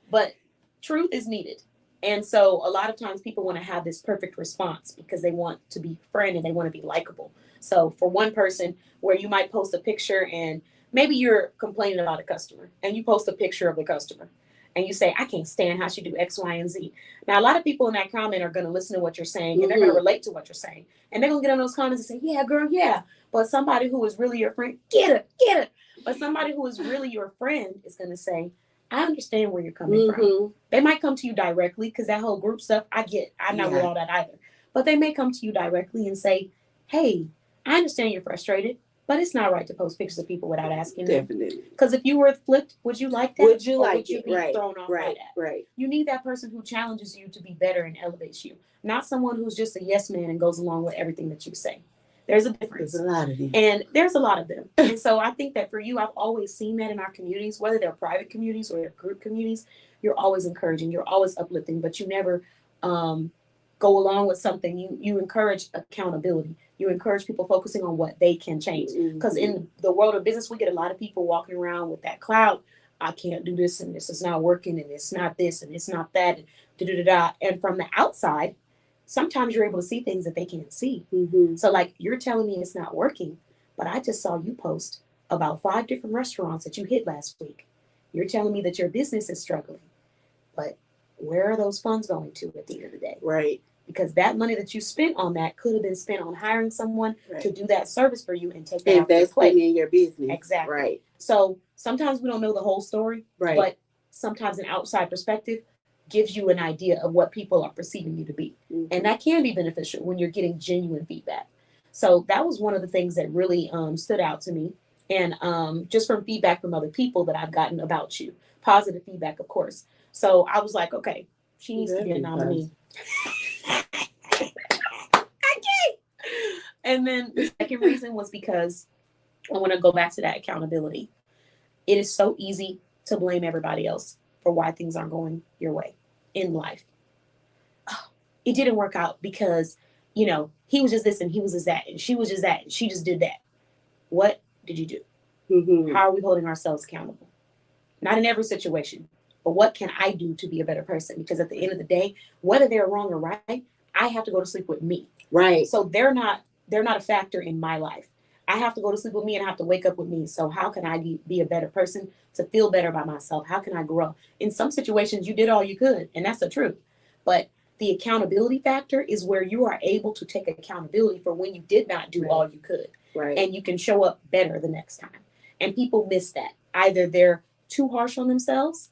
but truth is needed. And so a lot of times people want to have this perfect response because they want to be friend and they want to be likable. So for one person, where you might post a picture and maybe you're complaining about a customer and you post a picture of the customer and you say, I can't stand how she do X, Y, and Z. Now, a lot of people in that comment are going to listen to what you're saying and they're going to relate to what you're saying. And they're going to get on those comments and say, yeah, girl, yeah. But somebody who is really your friend, get it. But somebody who is really your friend is going to say, I understand where you're coming from. They might come to you directly because that whole group stuff, I'm not with all that either. But they may come to you directly and say, hey, I understand you're frustrated, but it's not right to post pictures of people without asking them. Definitely. Because if you were flipped, would you like that? Would you like would you it? be Right. thrown off by that? Right. You need that person who challenges you to be better and elevates you, not someone who's just a yes man and goes along with everything that you say. There's a difference. There's a lot of them. And there's a lot of them. And so I think that for you, I've always seen that in our communities, whether they're private communities or they're group communities, you're always encouraging, you're always uplifting, but you never go along with something. You encourage accountability. You encourage people focusing on what they can change. Because in the world of business, we get a lot of people walking around with that cloud. I can't do this and this is not working and it's not this and it's not that. And from the outside, sometimes you're able to see things that they can't see. So like you're telling me it's not working, but I just saw you post about 5 different restaurants that you hit last week. You're telling me that your business is struggling, but where are those funds going to at the end of the day? Right. Because that money that you spent on that could have been spent on hiring someone to do that service for you and take that off your plate. Investing in your business. Exactly. Right. So sometimes we don't know the whole story, but sometimes an outside perspective gives you an idea of what people are perceiving you to be. And that can be beneficial when you're getting genuine feedback. So that was one of the things that really stood out to me. And just from feedback from other people that I've gotten about you, positive feedback, of course. So I was like, okay, she needs to be a nominee. And then the second reason was because I want to go back to that accountability. It is so easy to blame everybody else for why things aren't going your way in life. Oh, it didn't work out because, he was just this and he was just that and she was just that and she just did that. What did you do? How are we holding ourselves accountable? Not in every situation, but what can I do to be a better person? Because at the end of the day, whether they're wrong or right, I have to go to sleep with me. Right. So they're not a factor in my life. I have to go to sleep with me and I have to wake up with me. So how can I be a better person to feel better about myself? How can I grow? In some situations, you did all you could, and that's the truth. But the accountability factor is where you are able to take accountability for when you did not do all you could. Right. And you can show up better the next time. And people miss that. Either they're too harsh on themselves,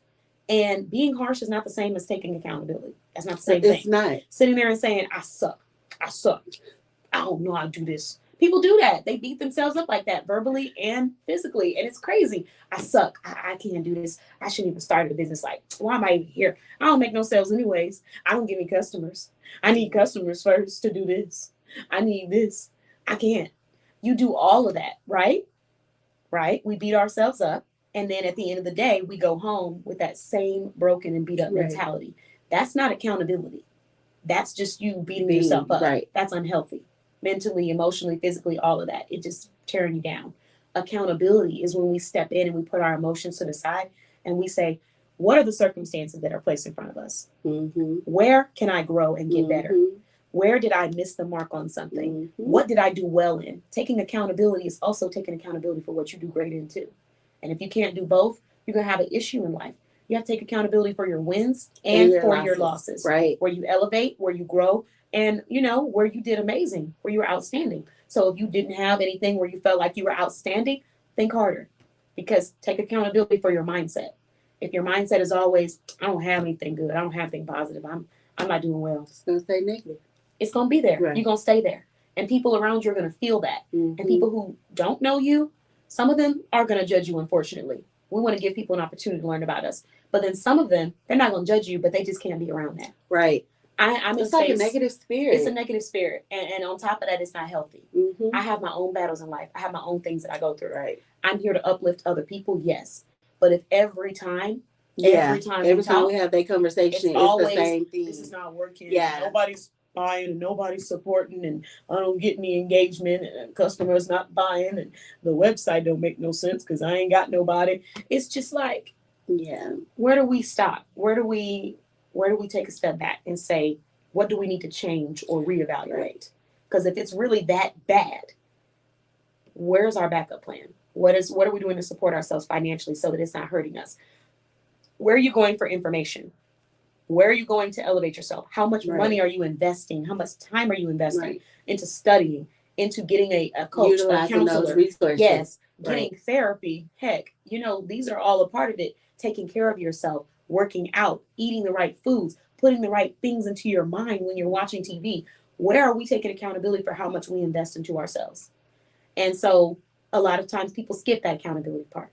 and being harsh is not the same as taking accountability. That's not the same thing. It's not. Sitting there and saying, I suck. I don't know how to do this. People do that. They beat themselves up like that, verbally and physically. And it's crazy. I suck. I can't do this. I shouldn't even start a business. Like, why am I even here? I don't make no sales anyways. I don't get any customers. I need customers first to do this. I need this. I can't. You do all of that, right? Right? We beat ourselves up. And then at the end of the day, we go home with that same broken and beat up mentality. That's not accountability. That's just you beating yourself up. Right. That's unhealthy. Mentally, emotionally, physically, all of that. It just tearing you down. Accountability is when we step in and we put our emotions to the side and we say, what are the circumstances that are placed in front of us? Where can I grow and get better? Where did I miss the mark on something? What did I do well in? Taking accountability is also taking accountability for what you do great in too. And if you can't do both, you're going to have an issue in life. You have to take accountability for your wins and for your losses. Right. Where you elevate, where you grow, and, where you did amazing, where you were outstanding. So if you didn't have anything where you felt like you were outstanding, think harder. Because take accountability for your mindset. If your mindset is always, I don't have anything good, I don't have anything positive, I'm not doing well. It's going to stay negative. It's going to be there. Right. You're going to stay there. And people around you are going to feel that. And people who don't know you, some of them are going to judge you, unfortunately. We want to give people an opportunity to learn about us. But then some of them, they're not going to judge you, but they just can't be around that. Right. I'm in It's like a space. negative spirit. It's a negative spirit. And on top of that, it's not healthy. I have my own battles in life. I have my own things that I go through. Right. I'm here to uplift other people, yes. But if every time we have that conversation, it's always the same thing. This is not working. Yeah. Nobody's buying and nobody's supporting, and I don't get any engagement, and customers not buying, and the website don't make no sense because I ain't got nobody. It's just like, where do we stop? Where do we take a step back and say, what do we need to change or reevaluate? Because if it's really that bad, where's our backup plan? What are we doing to support ourselves financially so that it's not hurting us? Where are you going for information? Where are you going to elevate yourself? How much money are you investing? How much time are you investing into studying, into getting a coach, a counselor? Yes, getting therapy. Heck, these are all a part of it. Taking care of yourself, working out, eating the right foods, putting the right things into your mind when you're watching TV. Where are we taking accountability for how much we invest into ourselves? And so a lot of times people skip that accountability part.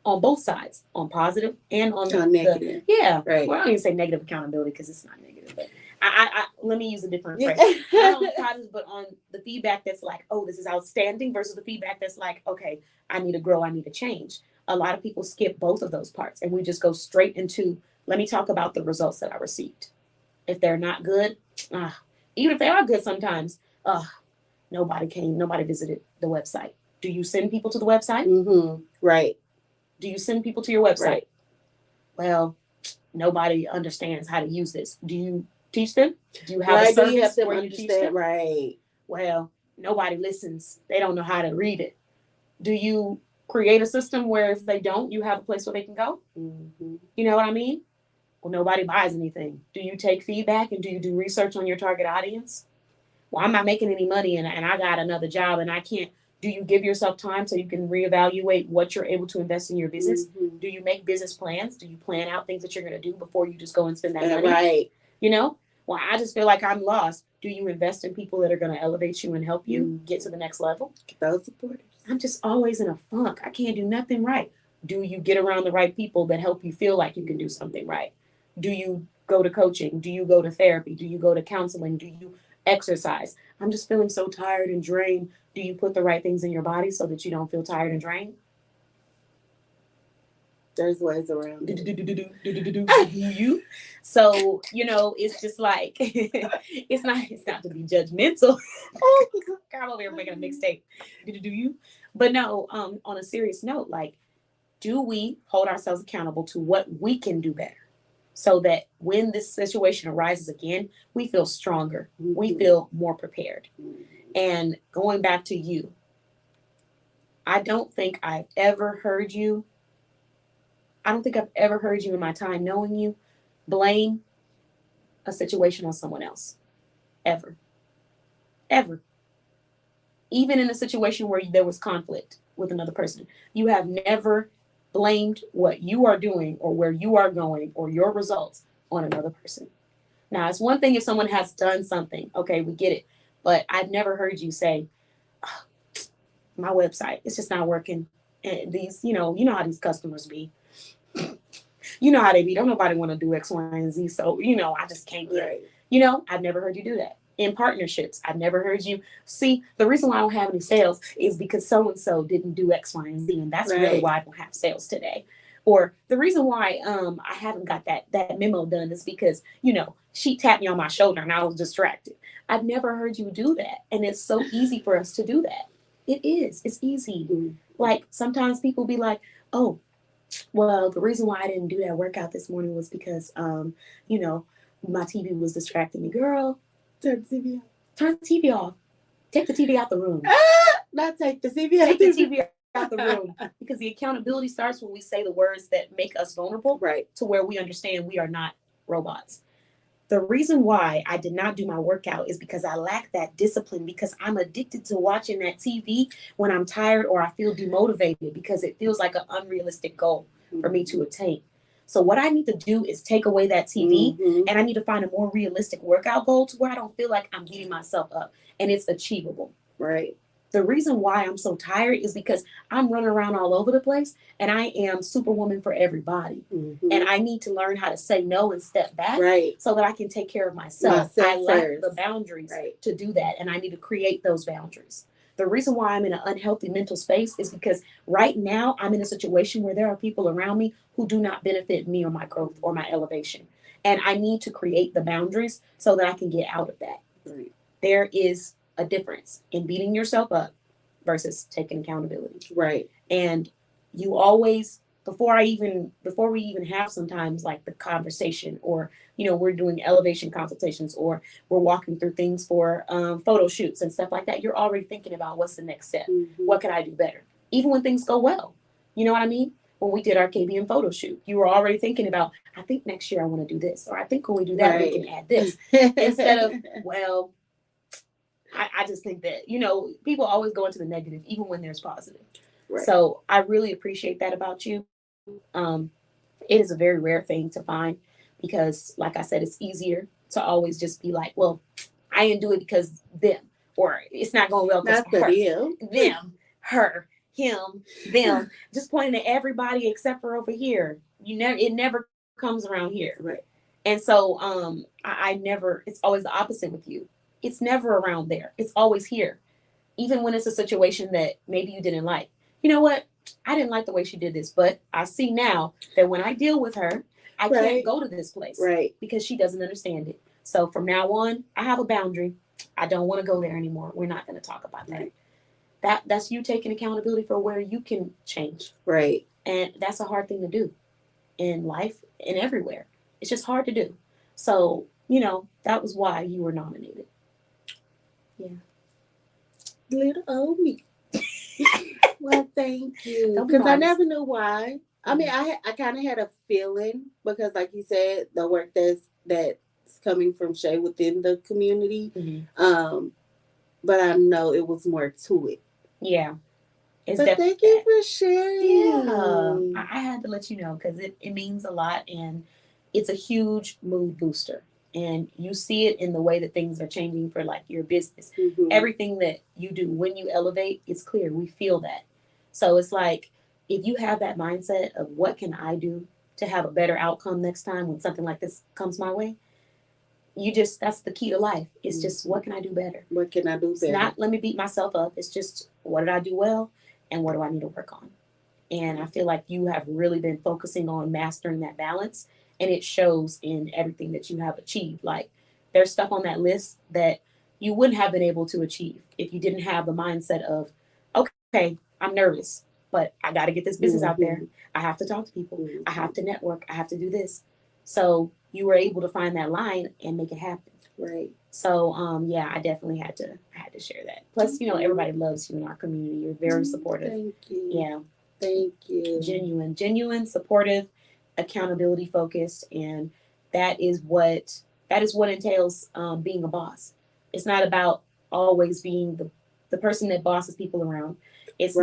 On both sides, on positive and on negative. Well, I don't even say negative accountability because it's not negative, but I let me use a different phrase. Not on positive, but on the feedback that's like, oh, this is outstanding, versus the feedback that's like, okay, I need to grow, I need to change. A lot of people skip both of those parts, and we just go straight into, let me talk about the results that I received. If they're not good, even if they are good sometimes, nobody came, nobody visited the website. Do you send people to the website? Right. Do you send people to your website? Right. Well, nobody understands how to use this. Do you teach them? Do you have a service where you teach them? Right. Well, nobody listens. They don't know how to read it. Do you create a system where if they don't, you have a place where they can go? You know what I mean? Well, nobody buys anything. Do you take feedback and do you do research on your target audience? Well, I'm not making any money and I got another job and I can't. Do you give yourself time so you can reevaluate what you're able to invest in your business? Do you make business plans? Do you plan out things that you're going to do before you just go and spend that money? Right. Well, I just feel like I'm lost. Do you invest in people that are going to elevate you and help you get to the next level? Those supporters. I'm just always in a funk. I can't do nothing right. Do you get around the right people that help you feel like you can do something right? Do you go to coaching? Do you go to therapy? Do you go to counseling? Do you exercise? I'm just feeling so tired and drained. Do you put the right things in your body so that you don't feel tired and drained? There's ways around it. So, it's just like, it's not to be judgmental. Oh, God, I'm over here making a mixtape. Do you? But no, on a serious note, like, do we hold ourselves accountable to what we can do better? So that when this situation arises again, we feel stronger. We feel more prepared. And going back to you, I don't think I've ever heard you in my time knowing you blame a situation on someone else. Ever. Ever. Even in a situation where there was conflict with another person, you have never blamed what you are doing or where you are going or your results on another person. Now, it's one thing if someone has done something. Okay, we get it. But I've never heard you say, oh, my website, it's just not working. And these, you know how these customers be. You know how they be. Don't nobody want to do X, Y, and Z. So, I just can't get it. I've never heard you do that. In partnerships, I've never heard you. See, the reason why I don't have any sales is because so-and-so didn't do X, Y, and Z. And that's really why I don't have sales today. Or the reason why I haven't got that memo done is because, she tapped me on my shoulder and I was distracted. I've never heard you do that. And it's so easy for us to do that. It is. It's easy. Like sometimes people be like, oh, well, the reason why I didn't do that workout this morning was because, my TV was distracting me. Girl, turn the TV off. Turn the TV off. Take the TV out the room. Not take the TV out. Take the TV out the room. Because the accountability starts when we say the words that make us vulnerable. Right. To where we understand we are not robots. The reason why I did not do my workout is because I lack that discipline, because I'm addicted to watching that TV when I'm tired or I feel demotivated because it feels like an unrealistic goal for me to attain. So what I need to do is take away that TV and I need to find a more realistic workout goal to where I don't feel like I'm beating myself up and it's achievable. Right. The reason why I'm so tired is because I'm running around all over the place and I am superwoman for everybody. Mm-hmm. And I need to learn how to say no and step back right. so that I can take care of myself. I lack first. the boundaries Right. to do that, and I need to create those boundaries. The reason why I'm in an unhealthy mental space is because right now I'm in a situation where there are people around me who do not benefit me or my growth or my elevation. And I need to create the boundaries so that I can get out of that. Right. There is a difference in beating yourself up versus taking accountability. Right. And you always, before we even have sometimes like the conversation, or we're doing elevation consultations, or we're walking through things for photo shoots and stuff like that, you're already thinking about what's the next step. Mm-hmm. What can I do better? Even when things go well, you know what I mean? When we did our KBM photo shoot, you were already thinking about, I think next year I want to do this, or I think when we do that, right. we can add this. Instead of, well, I just think that, people always go into the negative, even when there's positive. Right. So I really appreciate that about you. It is a very rare thing to find because, like I said, it's easier to always just be like, well, I didn't do it because them, or it's not going well because them, her, him, them, just pointing at everybody except for over here. It never comes around here. Right. And so I never, it's always the opposite with you. It's never around there. It's always here. Even when it's a situation that maybe you didn't like. You know what? I didn't like the way she did this, but I see now that when I deal with her, I can't go to this place because she doesn't understand it. So from now on, I have a boundary. I don't want to go there anymore. We're not going to talk about that. That's you taking accountability for where you can change. Right. And that's a hard thing to do in life and everywhere. It's just hard to do. So, that was why you were nominated. Yeah. Little old me. Well, thank you. Because I never knew why. I mean, I kind of had a feeling because, like you said, the work that's coming from Shay within the community. Mm-hmm. But I know it was more to it. Yeah. But thank you for sharing. Yeah. I had to let you know because it means a lot, and it's a huge mood booster. And you see it in the way that things are changing for like your business. Mm-hmm. Everything that you do when you elevate, it's clear. We feel that. So it's like, if you have that mindset of what can I do to have a better outcome next time when something like this comes my way, that's the key to life. It's just, what can I do better? What can I do better? It's not, let me beat myself up. It's just, what did I do well? And what do I need to work on? And I feel like you have really been focusing on mastering that balance. And it shows in everything that you have achieved. Like, there's stuff on that list that you wouldn't have been able to achieve if you didn't have the mindset of, okay, I'm nervous, but I got to get this business out there. I have to talk to people. I have to network. I have to do this. So you were able to find that line and make it happen. Right. So, I definitely had to share that. Plus, everybody loves you in our community. You're very supportive. Thank you. Yeah. Thank you. Genuine, supportive, accountability focused, and that is what entails being a boss. It's not about always being the person that bosses people around. It's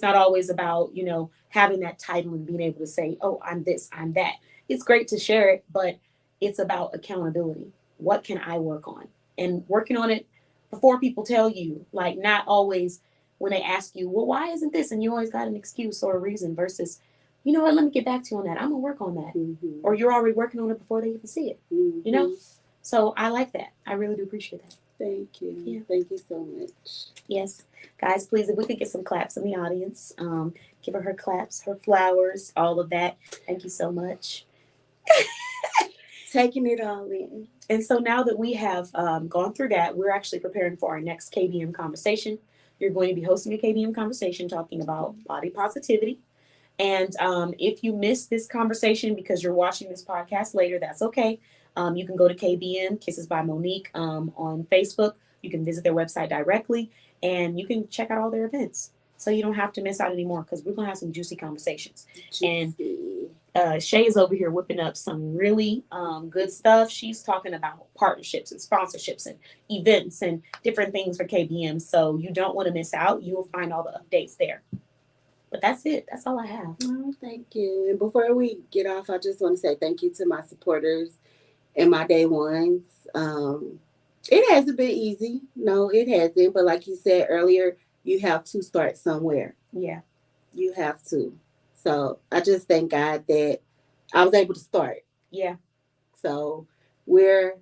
not always about having that title and being able to say, oh, I'm this, I'm that. It's great to share it, but it's about accountability. What can I work on? And working on it before people tell you, like, not always when they ask you, well, why isn't this? And you always got an excuse or a reason versus, you know what, let me get back to you on that. I'm going to work on that. Mm-hmm. Or you're already working on it before they even see it, mm-hmm. So I like that. I really do appreciate that. Thank you. Yeah. Thank you so much. Yes. Guys, please, if we could get some claps in the audience, give her claps, her flowers, all of that. Thank you so much. Taking it all in. And so now that we have gone through that, we're actually preparing for our next KBM conversation. You're going to be hosting a KBM conversation talking about body positivity. And if you missed this conversation because you're watching this podcast later, that's okay. You can go to KBM, Kisses by Monique, on Facebook. You can visit their website directly, and you can check out all their events. So you don't have to miss out anymore because we're going to have some juicy conversations. And Shay is over here whipping up some really good stuff. She's talking about partnerships and sponsorships and events and different things for KBM. So you don't want to miss out. You will find all the updates there. But that's it. That's all I have. Oh, thank you. And before we get off, I just want to say thank you to my supporters and my day ones. It hasn't been easy. No, it hasn't. But like you said earlier, you have to start somewhere. Yeah. You have to. So I just thank God that I was able to start. Yeah. So we're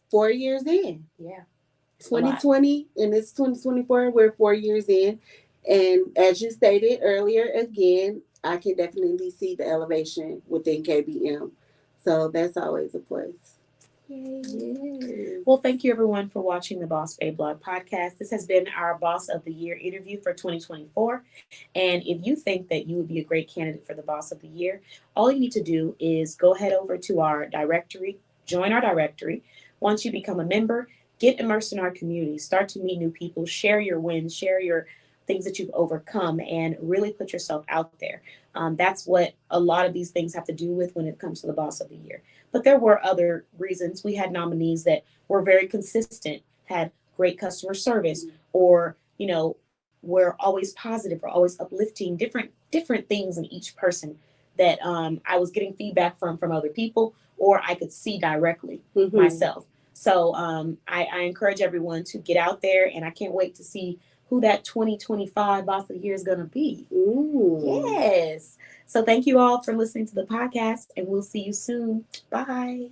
4 years in. Yeah. 2020 and it's 2024. We're 4 years in. And as you stated earlier, again, I can definitely see the elevation within KBM. So that's always a plus. Yay. Yes. Well, thank you everyone for watching the Boss Babe Blog podcast. This has been our Boss of the Year interview for 2024. And if you think that you would be a great candidate for the Boss of the Year, all you need to do is go head over to our directory, join our directory. Once you become a member, get immersed in our community, start to meet new people, share your wins, share your things that you've overcome, and really put yourself out there. That's what a lot of these things have to do with when it comes to the Boss of the Year. But there were other reasons. We had nominees that were very consistent, had great customer service, or were always positive or always uplifting. Different things in each person that I was getting feedback from other people, or I could see directly myself. So I encourage everyone to get out there, and I can't wait to see who that 2025 Boss of the Year is going to be. Ooh. Yes. So thank you all for listening to the podcast, and we'll see you soon. Bye.